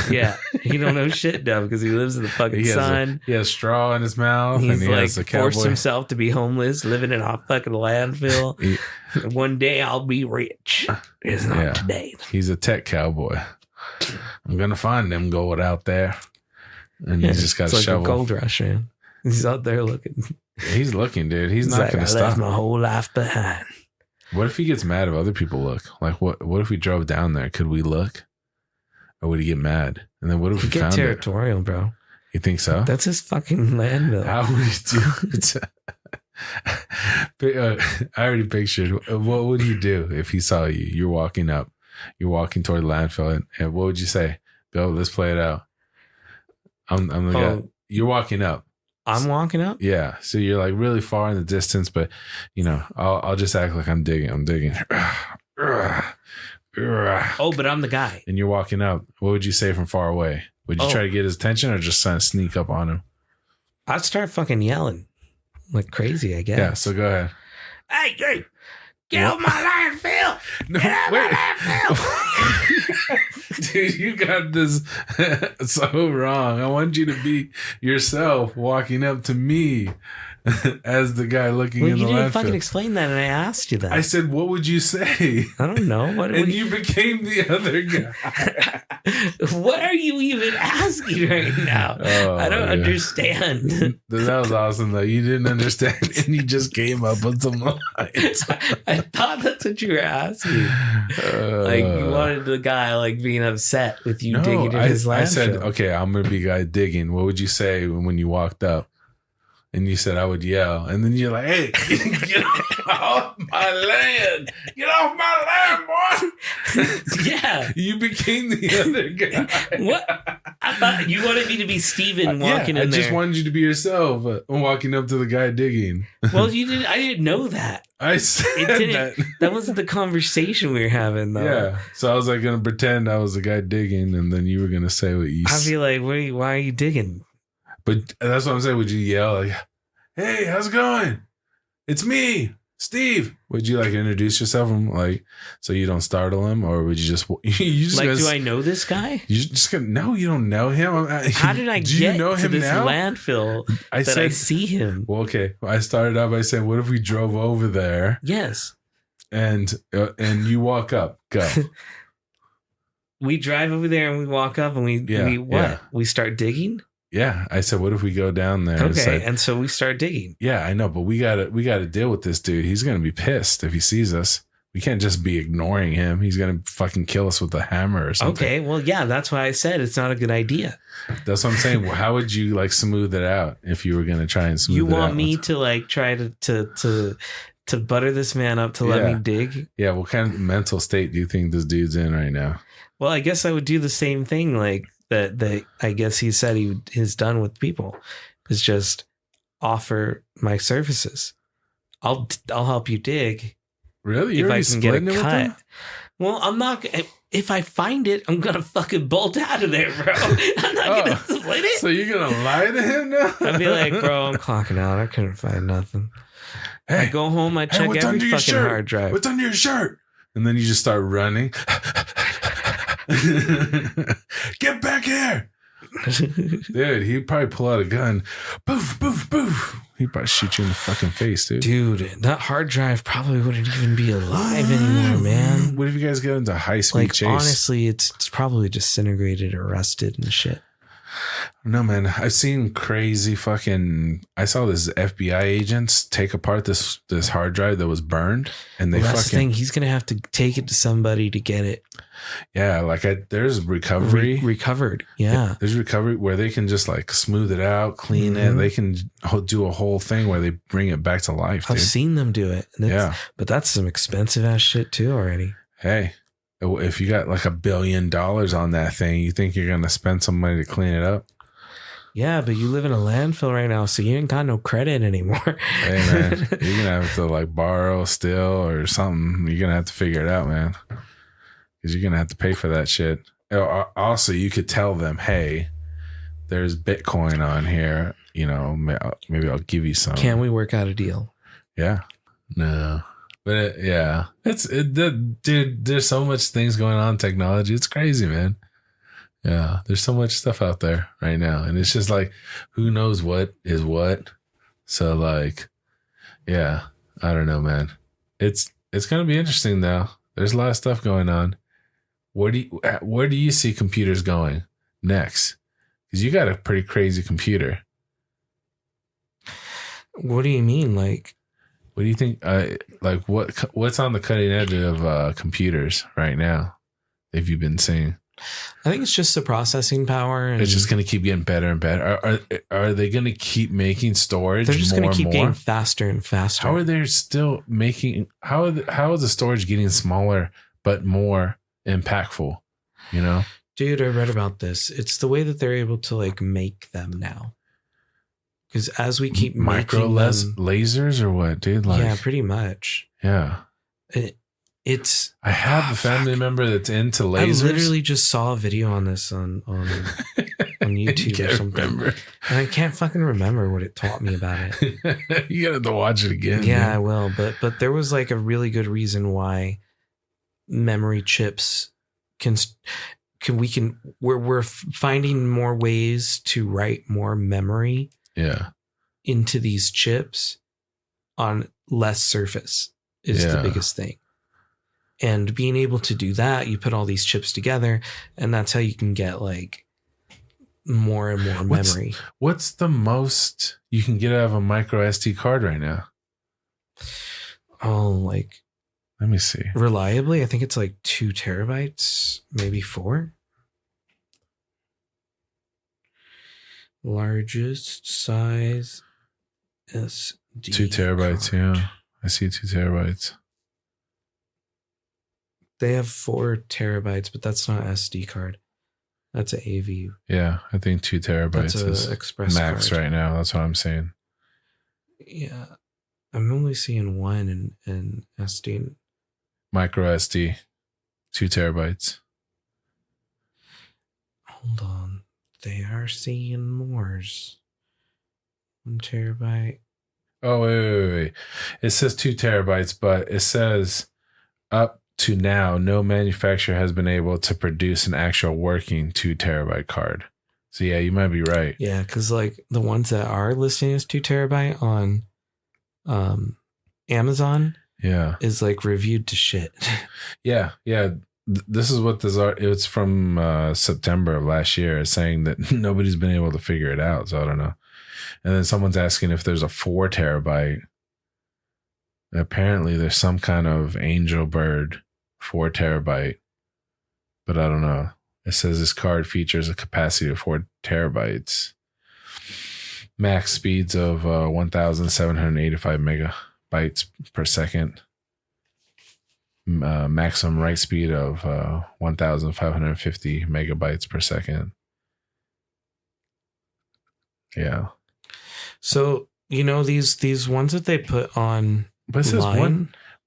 Yeah, he don't know shit now because he lives in the fucking sun. He has straw in his mouth. He's and he like has a cowboy. forced himself to be homeless, living in a fucking landfill. One day I'll be rich. It's not today. He's a tech cowboy. I'm gonna find them gold out there, and he's just got a shovel. Like a gold rush, man. He's out there looking. He's looking, dude. He's not like, gonna I stop. left my whole life behind. What if he gets mad if other people look? Like, what if we drove down there? Could we look? Or would he get mad? And then what if we get found territorial, bro. You think so? That's his fucking land, though. How would he do it? I already pictured. What would he do if he saw you? You're walking up. You're walking toward the landfill. And what would you say? Go, let's play it out. I'm the guy. You're walking up. I'm walking up? Yeah. So you're like really far in the distance, but I'll just act like I'm digging. I'm digging. Oh, but I'm the guy. And you're walking up. What would you say from far away? Would you try to get his attention or just kind of sneak up on him? I'd start fucking yelling like crazy, I guess. Yeah. So go ahead. Hey, get out my landfill! Get out my landfill! Dude, you got this so wrong. I want you to be yourself walking up to me as the guy looking in the landfill. You didn't fucking explain that, and I asked you that. I said, what would you say? I don't know. And you became the other guy. What are you even asking right now? I don't understand. That was awesome, though. You didn't understand, and you just came up with some lines. I thought that's what you were asking. Like, you wanted the guy, like, being upset with you digging in his landfill. I said, okay, I'm going to be the guy digging. What would you say when you walked up? And you said I would yell. And then you're like, hey, get off my land. Get off my land, boy. Yeah. You became the other guy. What? I thought you wanted me to be Steven walking in there. I just wanted you to be yourself walking up to the guy digging. Well, you didn't. I didn't know that. I said that. That wasn't the conversation we were having, though. Yeah. So I was like going to pretend I was the guy digging. And then you were going to say what you said. I'd be like, why are you digging? But that's what I'm saying. Would you yell like, hey, how's it going? It's me, Steve. Would you like introduce yourself and like so you don't startle him, or would you just like? Do I know this guy? You just gonna no, you don't know him. How did I do get you know to him this now? landfill? I see him. Well, okay. I started out by saying, what if we drove over there? Yes. And you walk up. Go. We drive over there and we walk up and we what? Yeah. We start digging. Yeah, I said, what if we go down there? Okay, and so we start digging. Yeah, I know, but we gotta deal with this dude. He's gonna be pissed if he sees us. We can't just be ignoring him. He's gonna fucking kill us with a hammer or something. Okay, well, yeah, that's why I said it's not a good idea. That's what I'm saying. Well, how would you like smooth it out if you were gonna try and smooth it out? You want me to like try to butter this man up to let me dig? Yeah. What kind of mental state do you think this dude's in right now? Well, I guess I would do the same thing, like. That I guess he said he has done with people is just offer my services. I'll help you dig. Really? If I can get a cut. Well, I'm not. If I find it, I'm gonna fucking bolt out of there, bro. I'm not gonna split it. So you're gonna lie to him now? I'd be like, bro, I'm clocking out. I couldn't find nothing. Hey, I go home. I check every fucking hard drive. What's under your shirt? And then you just start running. Get back here. Dude, he'd probably pull out a gun. Boof, boof, boof. He'd probably shoot you in the fucking face, dude. Dude, that hard drive probably wouldn't even be alive anymore, man. What if you guys get into high-speed chase? Honestly, it's probably disintegrated or rusted and shit. No, man. I've seen crazy fucking. I saw this FBI agents take apart this hard drive that was burned, and that's the thing. He's gonna have to take it to somebody to get it. Yeah, like there's recovery. Recovered. Yeah. There's recovery where they can just like smooth it out, clean it. They can do a whole thing where they bring it back to life. I've seen them do it. But that's some expensive ass shit too already. Hey, if you got like $1 billion on that thing, you think you're gonna spend some money to clean it up? Yeah, but you live in a landfill right now, so you ain't got no credit anymore. Hey man, you're gonna have to like borrow still or something. You're gonna have to figure it out, man, because you're gonna have to pay for that shit. Also, you could tell them, hey, there's Bitcoin on here. You know, maybe I'll give you some. Can we work out a deal? Yeah. No. But yeah, dude, there's so much things going on in technology. It's crazy, man. Yeah, there's so much stuff out there right now. And it's just like, who knows what is what? So like, yeah, I don't know, man. It's going to be interesting though. There's a lot of stuff going on. Where do you see computers going next? Because you got a pretty crazy computer. What do you mean? Like, what do you think? Like what's on the cutting edge of computers right now? Have you been seeing? I think it's just the processing power. And it's just going to keep getting better and better. Are they going to keep making storage? They're just going to keep getting more? faster and faster. How are they still making? How is the storage getting smaller but more impactful? You know, dude, I read about this. It's the way that they're able to like make them now. Because as we keep micro lasers or what, dude? Like, yeah, pretty much. Yeah. I have a family member that's into lasers. I literally just saw a video on this on YouTube or something. Remember. And I can't fucking remember what it taught me about it. You gotta watch it again. Yeah, man. I will. But there was like a really good reason why memory chips we're finding more ways to write more memory into these chips on less surface is the biggest thing. And being able to do that, you put all these chips together, and that's how you can get like more and more memory. What's the most you can get out of a micro SD card right now? Oh, like, let me see. Reliably, I think it's like 2 terabytes, maybe 4. Largest size SD 2 terabytes, card. Yeah. I see 2 terabytes. They have 4 terabytes, but that's not SD card. That's an AV. Yeah, I think 2 terabytes is Express max card. Right now. That's what I'm saying. Yeah. I'm only seeing 1 in SD. Micro SD, 2 terabytes. Hold on. They are seeing more's. 1 terabyte. Oh, wait. It says 2 terabytes, but it says up to now, no manufacturer has been able to produce an actual working 2 terabyte card. So yeah, you might be right. Yeah, because like the ones that are listing as 2 terabyte on Amazon, is like reviewed to shit. Yeah. This is what this art. It's from September of last year. It's saying that nobody's been able to figure it out. So I don't know. And then someone's asking if there's a 4 terabyte. Apparently, there's some kind of angel bird 4 terabyte, but I don't know. It says this card features a capacity of 4 terabytes, max speeds of 1,785 megabytes per second, maximum write speed of 1,550 megabytes per second. Yeah. So these ones that they put on. But it says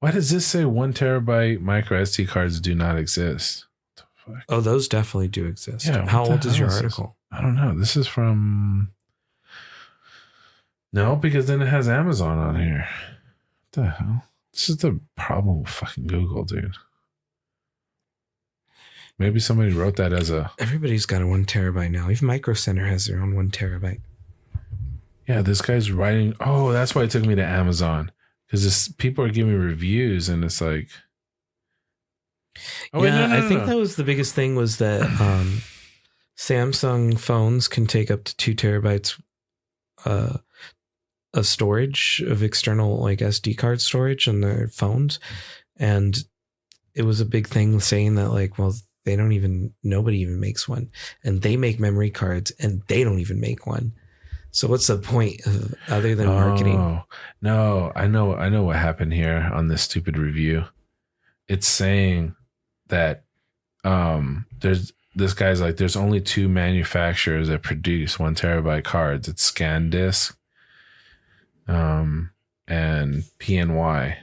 why does this say 1 terabyte micro SD cards do not exist? Oh, those definitely do exist. Yeah, how old is your article? I don't know. This is from... No, because then it has Amazon on here. What the hell? This is the problem with fucking Google, dude. Maybe somebody wrote that as a... Everybody's got a 1 terabyte now. Even Micro Center has their own 1 terabyte. Yeah, this guy's writing... Oh, that's why it took me to Amazon. Because people are giving reviews and it's like... Oh, yeah, I think that was the biggest thing was that Samsung phones can take up to 2 terabytes of storage, of external like SD card storage on their phones. And it was a big thing saying that like, well, nobody even makes one. And they make memory cards and they don't even make one. So what's the point other than marketing? No, I know what happened here on this stupid review. It's saying that there's this guy's like, there's only 2 manufacturers that produce 1 terabyte cards. It's ScanDisk, and PNY.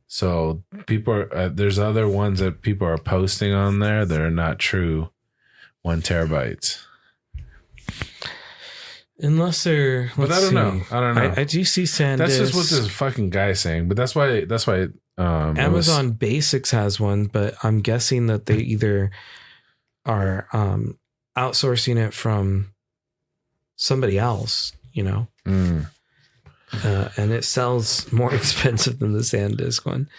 So people are, there's other ones that people are posting on there that are not true 1 terabytes. Unless they're, but I don't know. I do see SanDisk. That's just what this fucking guy's saying. But that's why Amazon Basics has one, but I'm guessing that they either are outsourcing it from somebody else, you know, and it sells more expensive than the SanDisk one.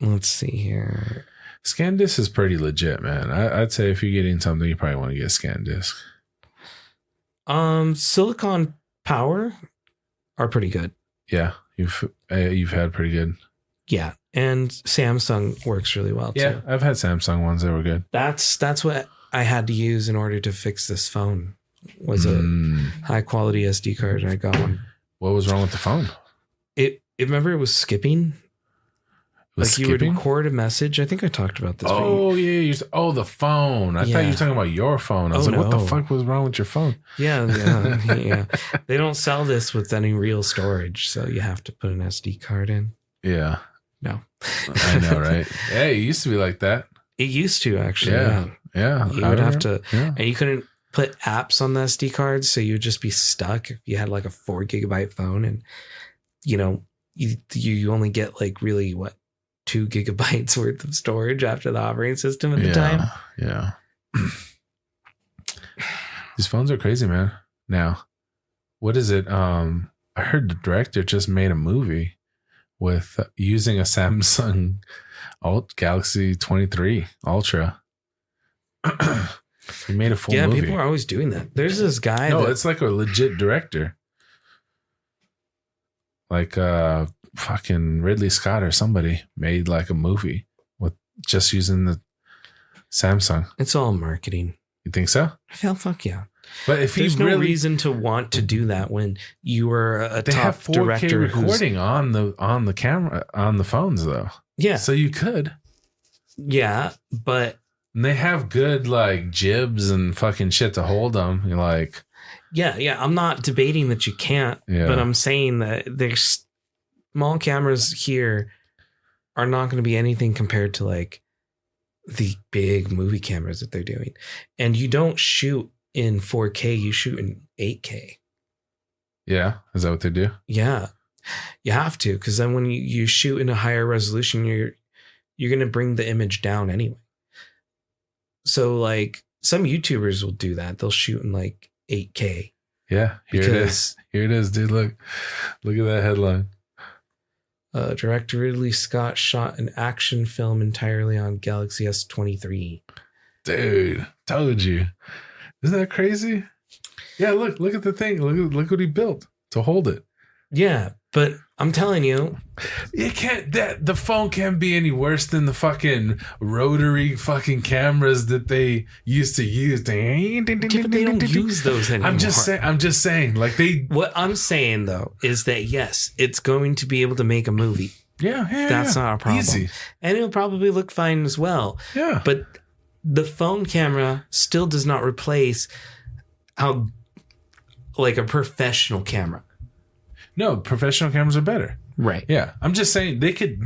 Let's see here. ScanDisk is pretty legit, man. I'd say if you're getting something, you probably want to get ScanDisk. Silicon Power are pretty good. Yeah, you've had pretty good. Yeah, and Samsung works really well too. Yeah, I've had Samsung ones that were good. That's what I had to use in order to fix this phone. Was a high quality SD card, and I got one. What was wrong with the phone? Remember it was skipping. You would record a message. I think I talked about this. Oh yeah, the phone. I thought you were talking about your phone. I was like, what the fuck was wrong with your phone? Yeah. They don't sell this with any real storage, so you have to put an SD card in. Yeah. No. I know, right? Yeah, it used to be like that. It used to actually. Yeah. You would have to, and you couldn't put apps on the SD cards, so you'd just be stuck if you had like a 4 gigabyte phone, and you only get like really 2 gigabytes worth of storage after the operating system at the time. Yeah. These phones are crazy, man. Now, what is it? I heard the director just made a movie with using a Samsung Galaxy 23 Ultra. He made a full movie. Yeah, people are always doing that. There's this guy. No, it's like a legit director. Like fucking Ridley Scott or somebody made like a movie with just using the Samsung. It's all marketing. You think so? Hell, fuck yeah. But if there's no reason to want to do that when you were a they top have 4K director recording on the camera on the phones though. Yeah. So you could. Yeah, but and they have good like jibs and fucking shit to hold them. You're like, yeah. I'm not debating that you can't, but I'm saying that there's small cameras here are not going to be anything compared to like the big movie cameras that they're doing. And you don't shoot in 4K, you shoot in 8K. Yeah. Is that what they do? Yeah. You have to, because then when you shoot in a higher resolution, you're going to bring the image down anyway. So like some YouTubers will do that. They'll shoot in like 8K. Yeah. Here it is, dude. Look at that headline. Director Ridley Scott shot an action film entirely on Galaxy S23. Dude, told you. Isn't that crazy? Yeah, look at the thing. Look what he built to hold it. Yeah, but I'm telling you, the phone can't be any worse than the fucking rotary fucking cameras that they used to use. But they don't use those anymore. I'm just saying, like what I'm saying though is that yes, it's going to be able to make a movie. Yeah, that's not a problem. Easy. And it'll probably look fine as well. Yeah, but the phone camera still does not replace how like a professional camera. No, professional cameras are better. Right. Yeah. I'm just saying they could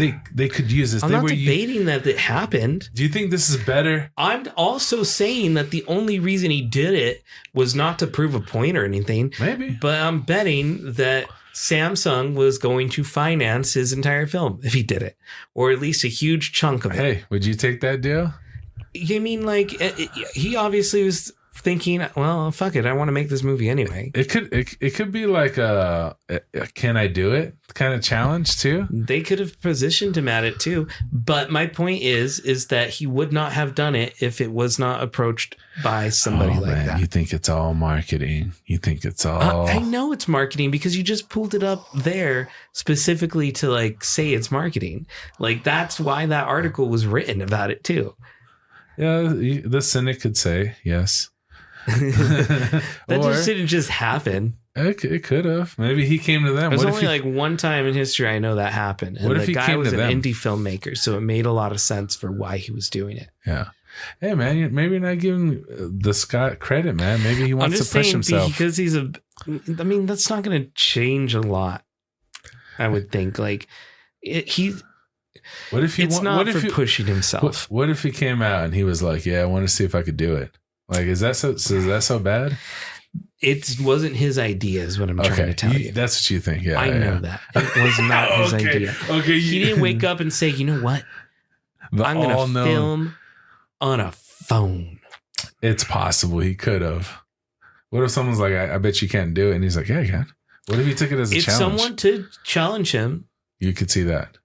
use this. I'm not debating that it happened. Do you think this is better? I'm also saying that the only reason he did it was not to prove a point or anything. Maybe. But I'm betting that Samsung was going to finance his entire film if he did it. Or at least a huge chunk of it. Hey, would you take that deal? You mean like he obviously was thinking, well, fuck it, I want to make this movie anyway. It could be like a can I do it kind of challenge too. They could have positioned him at it too, but my point is that he would not have done it if it was not approached by somebody that. You think it's all marketing? You think it's all? I know it's marketing because you just pulled it up there specifically to like say it's marketing. Like that's why that article was written about it too. Yeah, the cynic could say yes. That Or just didn't just happen. it could have. Maybe he came to them. There's What only like one time in history I know that happened. And What if the he guy came was to an them? indie filmmaker, so it made a lot of sense for why he was doing it. Yeah. Hey man, maybe you're not giving the Scott credit, man. Maybe he wants to push himself because he's I mean, that's not going to change a lot. I would think like What if he? It's not for pushing himself. What if he came out and he was like, "Yeah, I want to see if I could do it." Like, is that so bad? It wasn't his idea, is what I'm trying to tell you. That's what you think. Yeah, I know that it was not his idea. Okay, he didn't wake up and say, "You know what? I'm going to film on a phone." It's possible he could have. What if someone's like, I bet you can't do it, and he's like, "Yeah, I can." What if he took it as a challenge? If someone to challenge him, you could see that.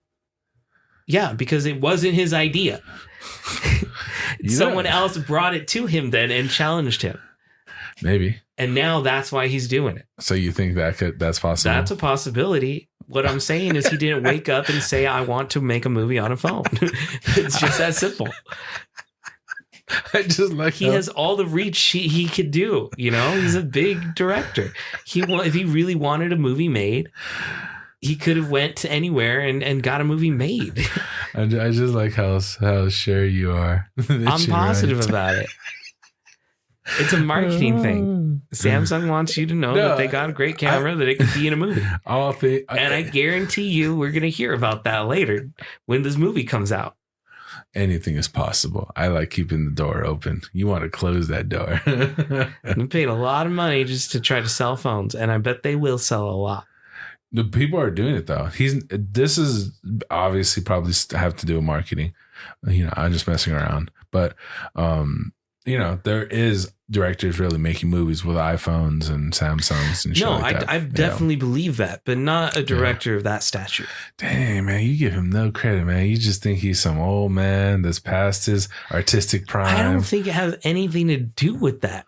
Yeah, because it wasn't his idea. Someone else brought it to him then and challenged him. Maybe. And now that's why he's doing it. So you think that's possible? That's a possibility. What I'm saying is he didn't wake up and say, I want to make a movie on a phone. It's just that simple. I just like he has all the reach he could do. You know, he's a big director. If he really wanted a movie made, he could have went to anywhere and got a movie made. I just like how sure you are. I'm positive about it. It's a marketing thing. Samsung wants you to know that they got a great camera, that it could be in a movie. And I guarantee you we're going to hear about that later when this movie comes out. Anything is possible. I like keeping the door open. You want to close that door. We paid a lot of money just to try to sell phones, and I bet they will sell a lot. The people are doing it though. This is obviously probably have to do with marketing. You know, I'm just messing around, but you know, there is directors really making movies with iPhones and Samsungs and shit like that. I definitely believe that, but not a director of that stature. Dang, man, you give him no credit, man. You just think he's some old man that's past his artistic prime. I don't think it has anything to do with that.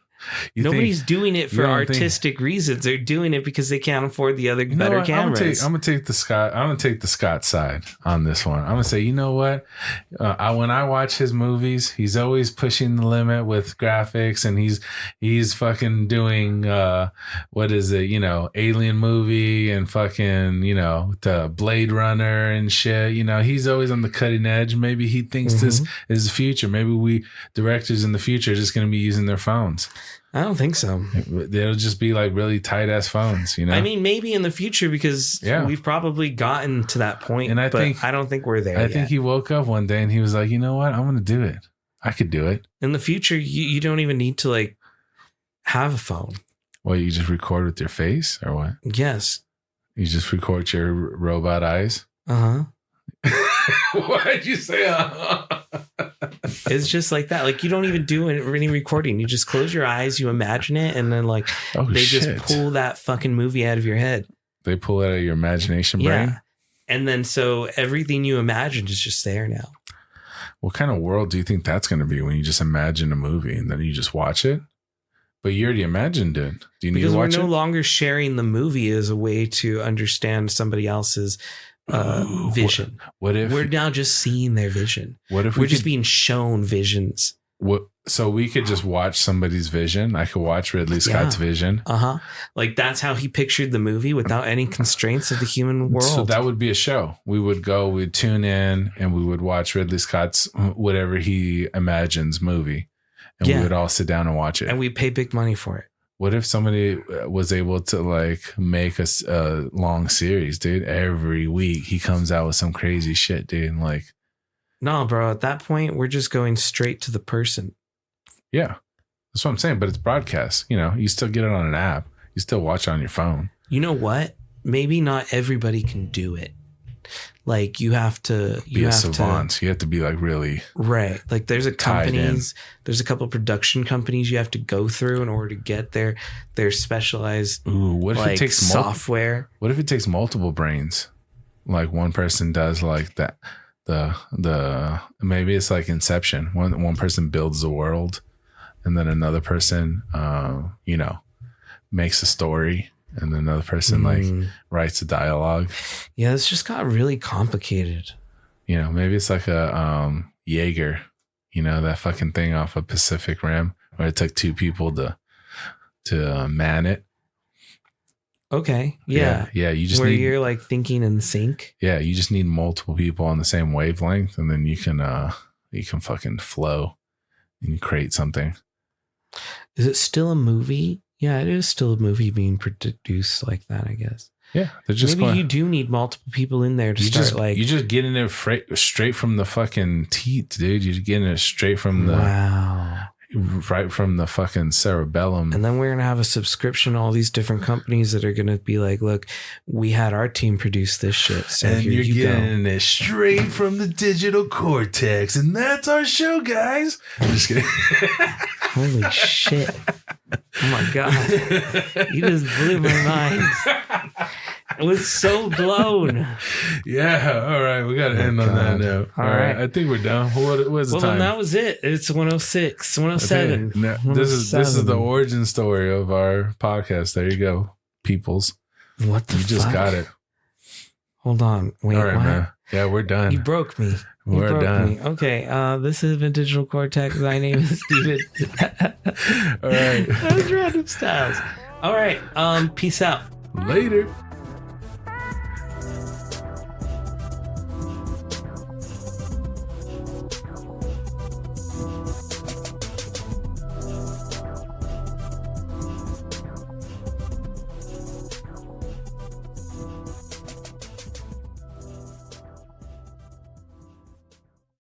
Nobody's doing it for artistic reasons. They're doing it because they can't afford the other better cameras. I'm gonna take the Scott side on this one. I'm gonna say, you know what? When I watch his movies, he's always pushing the limit with graphics, and he's fucking doing what is it? You know, Alien movie and fucking, you know, the Blade Runner and shit. You know, he's always on the cutting edge. Maybe he thinks this is the future. Maybe we directors in the future are just gonna be using their phones. I don't think so. They'll just be like really tight ass phones, you know. I mean, maybe in the future, because we've probably gotten to that point. And I don't think we're there. I think he woke up one day and he was like, you know what? I'm going to do it. I could do it. In the future, you don't even need to like have a phone. Well, you just record with your face or what? Yes. You just record your robot eyes. Why'd you say? It's just like that. Like, you don't even do any recording. You just close your eyes, you imagine it, and then like just pull that fucking movie out of your head. They pull it out of your imagination brain. Yeah. And then so everything you imagined is just there now. What kind of world do you think that's going to be when you just imagine a movie and then you just watch it? But you already imagined it. Do you need to watch it? Because we're no longer sharing the movie as a way to understand somebody else's vision. What if we're now just seeing their vision? What if we're just being shown visions? So we could just watch somebody's vision. I could watch Ridley Scott's vision. Like that's how he pictured the movie without any constraints of the human world. So that would be a show. We'd tune in and we would watch Ridley Scott's whatever he imagines movie, and we would all sit down and watch it. And we pay big money for it. What if somebody was able to like make a long series, dude? Every week he comes out with some crazy shit, dude. And like, no, bro. At that point, we're just going straight to the person. Yeah, that's what I'm saying. But it's broadcast. You know, you still get it on an app. You still watch it on your phone. You know what? Maybe not everybody can do it. Like you have to be a savant. You have to be like really right. Like there's a couple of production companies you have to go through in order to get their specialized. What if it takes software? What if it takes multiple brains? Like one person does like that. The maybe it's like Inception. One person builds the world, and then another person, you know, makes a story. And then another person like writes a dialogue. Yeah, it's just got really complicated. You know, maybe it's like a Jaeger, you know, that fucking thing off of Pacific Rim where it took two people to to man it. Okay. Yeah. Yeah. You just where need, you're like thinking in sync. yeah, you just need multiple people on the same wavelength, and then you can fucking flow and create something. Is it still a movie? Yeah, it is still a movie being produced like that, I guess. Yeah, they're just maybe you do need multiple people in there to start you just getting it straight from the fucking teeth, dude. You're getting it straight from right from the fucking cerebellum. And then we're going to have a subscription to all these different companies that are going to be like, look, we had our team produce this shit. So and here you're getting go. it straight from the digital cortex. And that's our show, guys. I'm just kidding. Holy shit. Oh my God. You just blew my mind. I was so blown. Yeah. All right. We got to end on that note. All right. I think we're done. What's the time? Then that was it. It's 106, 107. Okay. Now, this is the origin story of our podcast. There you go, peoples. What the fuck? You just got it. Hold on. Wait, all right, what? man. Yeah, we're done. You broke me. We're done. Okay. This has been Digital Cortex. My name is Steven. All right. That was Random Styles. All right. Peace out. Later.